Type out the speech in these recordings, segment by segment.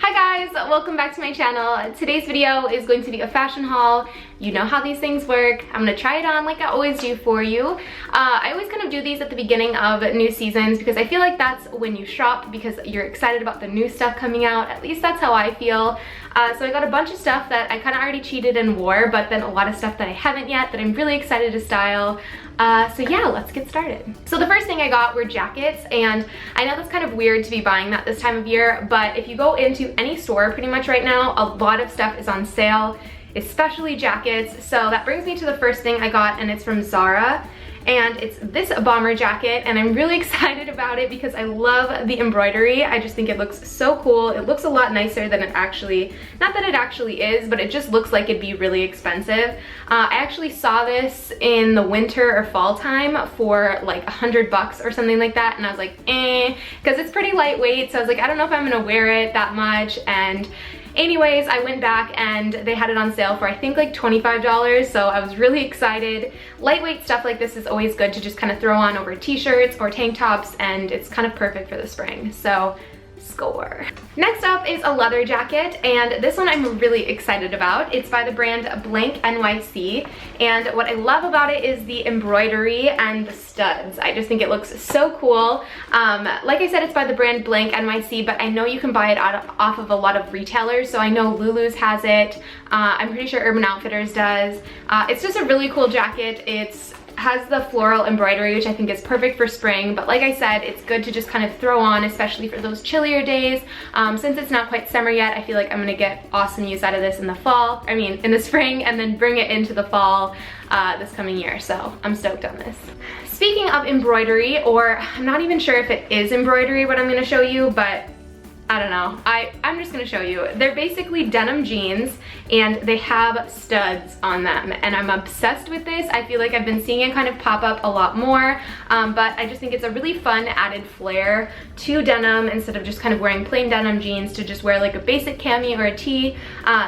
Hi guys, welcome back to my channel. Today's video is going to be a fashion haul. You know how these things work. I'm gonna try it on like I always do for you. I always kind of do these at the beginning of new seasons because I feel like that's when you shop because you're excited about the new stuff coming out. At least that's how I feel. So I got a bunch of stuff that I kind of already cheated and wore, but then a lot of stuff that I haven't yet that I'm really excited to style. So yeah, let's get started. So the first thing I got were jackets, and I know that's kind of weird to be buying that this time of year, but if you go into any store pretty much right now, a lot of stuff is on sale, especially jackets. So that brings me to the first thing I got, and it's from Zara. And it's this bomber jacket, and I'm really excited about it because I love the embroidery. I just think it looks so cool. It looks a lot nicer than it actually, not that it actually is, but it just looks like it'd be really expensive. I actually saw this in the winter or fall time for like $100 or something like that, and I was like, because it's pretty lightweight, so I was like, I don't know if I'm gonna wear it that much. And anyways, I went back and they had it on sale for I think like $25, so I was really excited. Lightweight stuff like this is always good to just kind of throw on over t-shirts or tank tops, and it's kind of perfect for the spring, so score. Next up is a leather jacket, and this one I'm really excited about. It's by the brand Blank NYC, and what I love about it is the embroidery and the studs. I just think it looks so cool. Like I said, it's by the brand Blank NYC, but I know you can buy it off of a lot of retailers, so I know Lulu's has it. I'm pretty sure Urban Outfitters does. It's just a really cool jacket. It's has the floral embroidery, which I think is perfect for spring, but like I said, it's good to just kind of throw on, especially for those chillier days. Since it's not quite summer yet, I feel like I'm gonna get awesome use out of this in the fall, I mean in the spring, and then bring it into the fall this coming year, so I'm stoked on this. Speaking of embroidery, or I'm not even sure if it is embroidery what I'm gonna show you, but I don't know. I'm just gonna show you. They're basically denim jeans, and they have studs on them, and I'm obsessed with this. I feel like I've been seeing it kind of pop up a lot more, but I just think it's a really fun added flair to denim. Instead of just kind of wearing plain denim jeans, to just wear like a basic cami or a tee,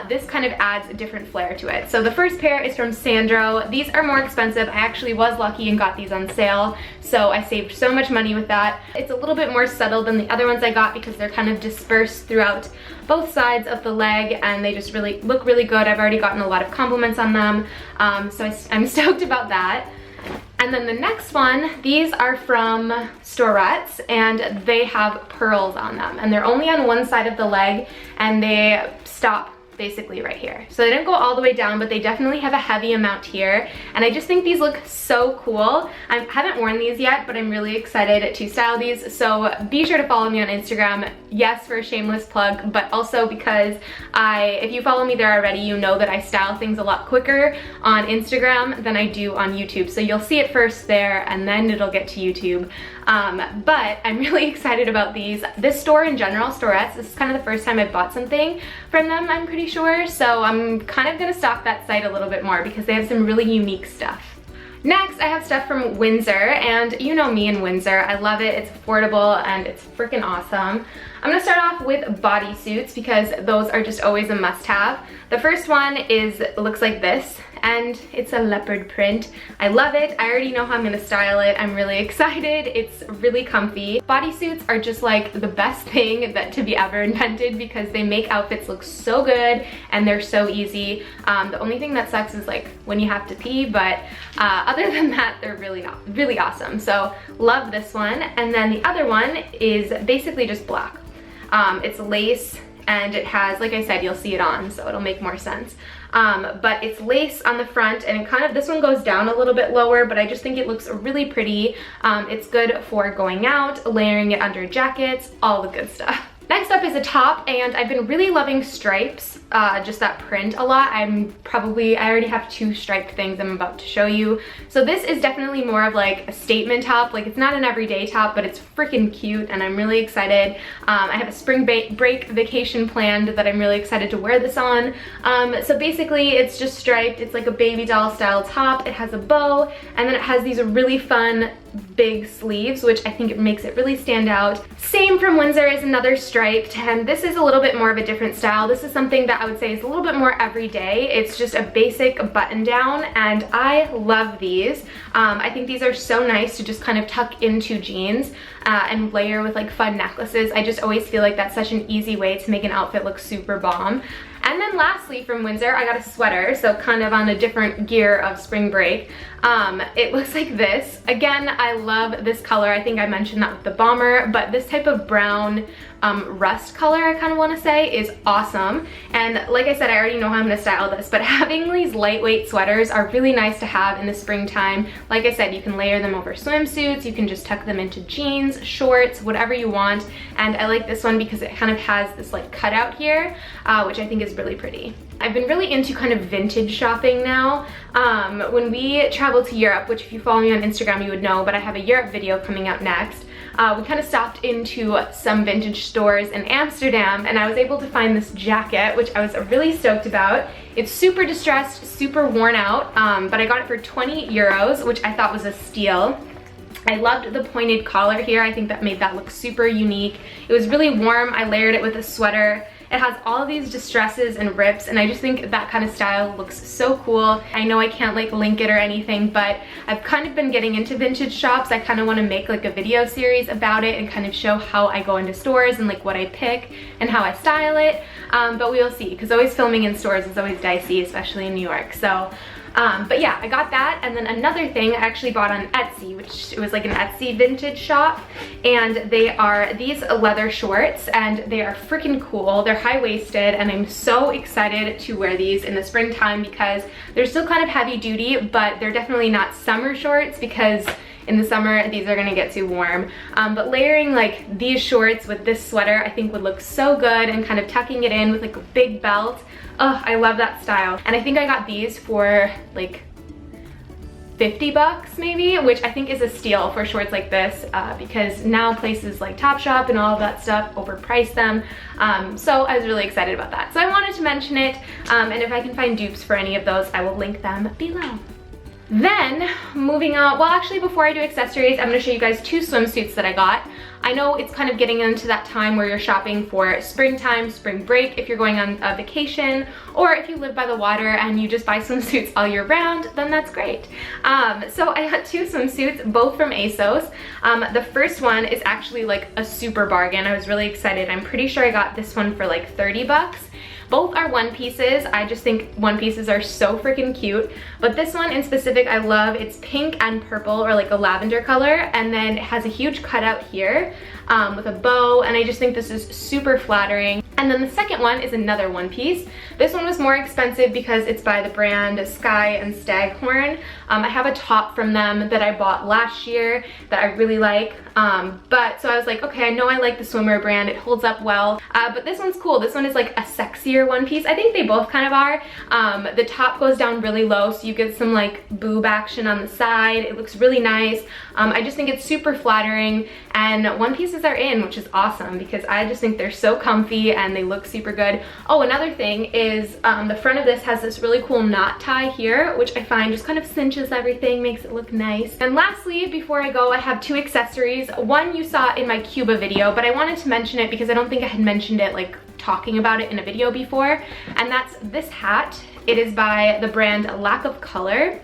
this kind of adds a different flair to it. So the first pair is from Sandro. These are more expensive. I actually was lucky and got these on sale, so I saved so much money with that. It's a little bit more subtle than the other ones I got because they're kind of dispersed throughout both sides of the leg, and they just really look really good. I've already gotten a lot of compliments on them, so I'm stoked about that. And then the next one, these are from Storettes, and they have pearls on them, and they're only on one side of the leg, and they stop basically right here. So they didn't go all the way down, but they definitely have a heavy amount here, and I just think these look so cool. I haven't worn these yet, but I'm really excited to style these, so be sure to follow me on Instagram. Yes, for a shameless plug, but also because if you follow me there already, you know that I style things a lot quicker on Instagram than I do on YouTube, so you'll see it first there and then it'll get to YouTube. But I'm really excited about these. This store in general, Storettes, this is kind of the first time I've bought something from them, I'm pretty sure, so I'm kind of gonna stalk that site a little bit more because they have some really unique stuff. Next, I have stuff from Windsor, and you know me and Windsor. I love it, it's affordable, and it's freaking awesome. I'm gonna start off with bodysuits because those are just always a must-have. The first one looks like this, and it's a leopard print. I love it. I already know how I'm gonna style it. I'm really excited. It's really comfy. Bodysuits are just like the best thing to be ever invented because they make outfits look so good and they're so easy. The only thing that sucks is like when you have to pee, but other than that, they're really awesome. So love this one. And then the other one is basically just black. It's lace, and it has, like I said, you'll see it on, so it'll make more sense. But it's lace on the front, and this one goes down a little bit lower, but I just think it looks really pretty. It's good for going out, layering it under jackets, all the good stuff. Next up is a top, and I've been really loving stripes, just that print a lot. I already have two striped things I'm about to show you. So this is definitely more of like a statement top. Like, it's not an everyday top, but it's freaking cute, and I'm really excited. I have a spring break vacation planned that I'm really excited to wear this on. So basically it's just striped. It's like a baby doll style top. It has a bow, and then it has these really fun big sleeves, which I think it makes it really stand out. Same from Windsor is another striped, and this is a little bit more of a different style. This is something that I would say is a little bit more everyday. It's just a basic button down, and I love these. I think these are so nice to just kind of tuck into jeans. and layer with like fun necklaces. I just always feel like that's such an easy way to make an outfit look super bomb. And then lastly from Windsor, I got a sweater, so kind of on a different gear of spring break. It looks like this. Again, I love this color. I think I mentioned that with the bomber, but this type of brown rust color, I kind of want to say, is awesome. And like I said, I already know how I'm going to style this, but having these lightweight sweaters are really nice to have in the springtime. Like I said, you can layer them over swimsuits, you can just tuck them into jeans, shorts, whatever you want. And I like this one because it kind of has this like cutout here, which I think is really pretty. I've been really into kind of vintage shopping now. When we traveled to Europe, which if you follow me on Instagram you would know, but I have a Europe video coming out next. We kind of stopped into some vintage stores in Amsterdam, and I was able to find this jacket, which I was really stoked about. It's super distressed, super worn out, but I got it for 20 euros, which I thought was a steal. I loved the pointed collar here. I think that made that look super unique. It was really warm. I layered it with a sweater. It has all of these distresses and rips, and I just think that kind of style looks so cool. I know I can't like link it or anything, but I've kind of been getting into vintage shops. I kind of want to make like a video series about it and kind of show how I go into stores and like what I pick and how I style it. But we will see, because always filming in stores is always dicey, especially in New York. So but yeah, I got that. And then another thing I actually bought on Etsy, which it was like an Etsy vintage shop, and they are these leather shorts, and they are freaking cool. They're high-waisted, and I'm so excited to wear these in the springtime because they're still kind of heavy duty, but they're definitely not summer shorts because in the summer these are gonna get too warm. But layering like these shorts with this sweater I think would look so good, and kind of tucking it in with like a big belt. Oh, I love that style. And I think I got these for like 50 bucks maybe, which I think is a steal for shorts like this, because now places like Topshop and all of that stuff overprice them. So I was really excited about that. So I wanted to mention it, and if I can find dupes for any of those, I will link them below. Then, moving on, well actually before I do accessories, I'm going to show you guys two swimsuits that I got. I know it's kind of getting into that time where you're shopping for springtime, spring break, if you're going on a vacation, or if you live by the water and you just buy swimsuits all year round, then that's great. So I got two swimsuits, both from ASOS. The first one is actually like a super bargain. I was really excited. I'm pretty sure I got this one for like 30 bucks. Both are one pieces. I just think one pieces are so freaking cute. But this one in specific I love. It's pink and purple, or like a lavender color, and then it has a huge cutout here with a bow, and I just think this is super flattering. And then the second one is another one piece. This one was more expensive because it's by the brand Sky and Staghorn. I have a top from them that I bought last year that I really like. But so I was like, okay, I know I like the swimwear brand, it holds up well, but this one's cool. This one is like a sexier one piece. I think they both kind of are. The top goes down really low, so you get some like boob action on the side. It looks really nice. I just think it's super flattering, and one pieces are in, which is awesome because I just think they're so comfy and they look super good. Oh, another thing is the front of this has this really cool knot tie here, which I find just kind of cinches everything, makes it look nice. And lastly, before I go, I have two accessories. One you saw in my Cuba video, but I wanted to mention it because I don't think I had mentioned it like talking about it in a video before, and that's this hat. It is by the brand Lack of Color.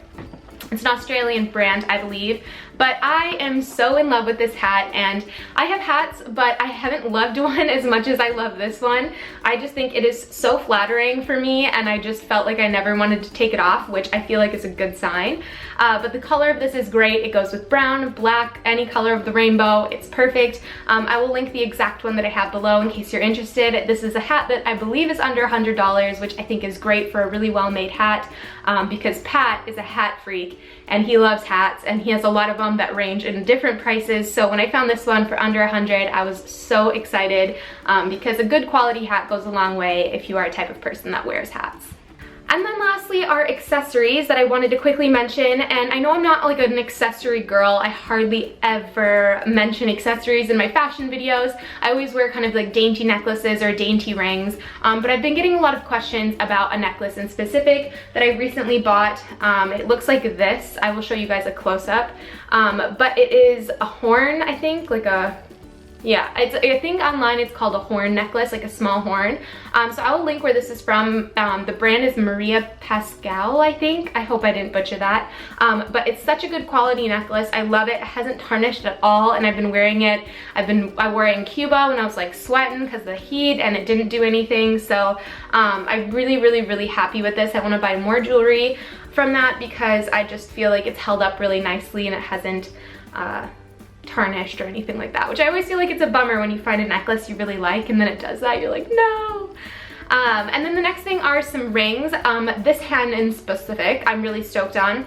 It's an Australian brand, I believe, but I am so in love with this hat, and I have hats, but I haven't loved one as much as I love this one. I just think it is so flattering for me, and I just felt like I never wanted to take it off, which I feel like is a good sign. But the color of this is great. It goes with brown, black, any color of the rainbow. It's perfect. I will link the exact one that I have below in case you're interested. This is a hat that I believe is under $100, which I think is great for a really well-made hat, because Pat is a hat freak and he loves hats, and he has a lot of them that range in different prices. So when I found this one for under $100, I was so excited, because a good quality hat goes a long way if you are a type of person that wears hats. And then lastly are accessories that I wanted to quickly mention, and I know I'm not like an accessory girl. I hardly ever mention accessories in my fashion videos. I always wear kind of like dainty necklaces or dainty rings, but I've been getting a lot of questions about a necklace in specific that I recently bought. It looks like this. I will show you guys a close-up, but it is a horn, I think, like a Yeah, I think online it's called a horn necklace, like a small horn. So I will link where this is from. The brand is Maria Pascal, I think. I hope I didn't butcher that. But it's such a good quality necklace. I love it. It hasn't tarnished at all, and I've been wearing it. I wore it in Cuba when I was like sweating because of the heat, and it didn't do anything. So I'm really happy with this. I want to buy more jewelry from that because I just feel like it's held up really nicely and it hasn't tarnished or anything like that, which I always feel like it's a bummer when you find a necklace you really like and then it does that. You're like, no. And then the next thing are some rings. This hand in specific I'm really stoked on.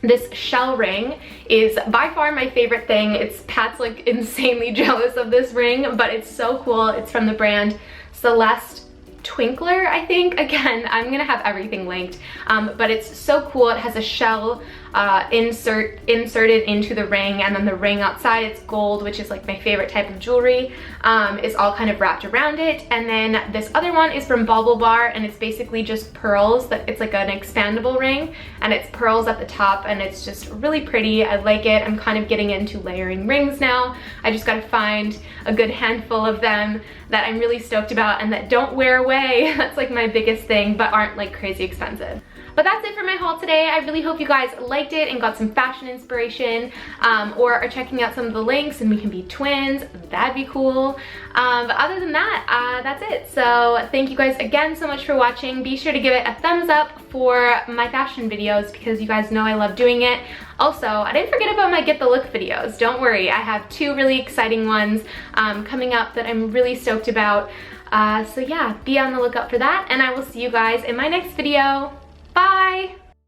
This shell ring is by far my favorite thing. Pat's like insanely jealous of this ring, but it's so cool. It's from the brand Celeste Twinkler, I think. Again, I'm gonna have everything linked, but it's so cool. It has a shell inserted into the ring, and then the ring outside, it's gold, which is like my favorite type of jewelry, is all kind of wrapped around it. And then this other one is from Bauble Bar, and it's basically just pearls. It's like an expandable ring, and it's pearls at the top, and it's just really pretty. I like it. I'm kind of getting into layering rings now. I just gotta find a good handful of them that I'm really stoked about and that don't wear away. That's like my biggest thing, but aren't like crazy expensive. But that's it for my haul today. I really hope you guys liked it and got some fashion inspiration, or are checking out some of the links and we can be twins. That'd be cool. But other than that, that's it. So thank you guys again so much for watching. Be sure to give it a thumbs up for my fashion videos because you guys know I love doing it. Also, I didn't forget about my Get the Look videos. Don't worry, I have 2 really exciting ones coming up that I'm really stoked about. So yeah, be on the lookout for that, and I will see you guys in my next video. Bye!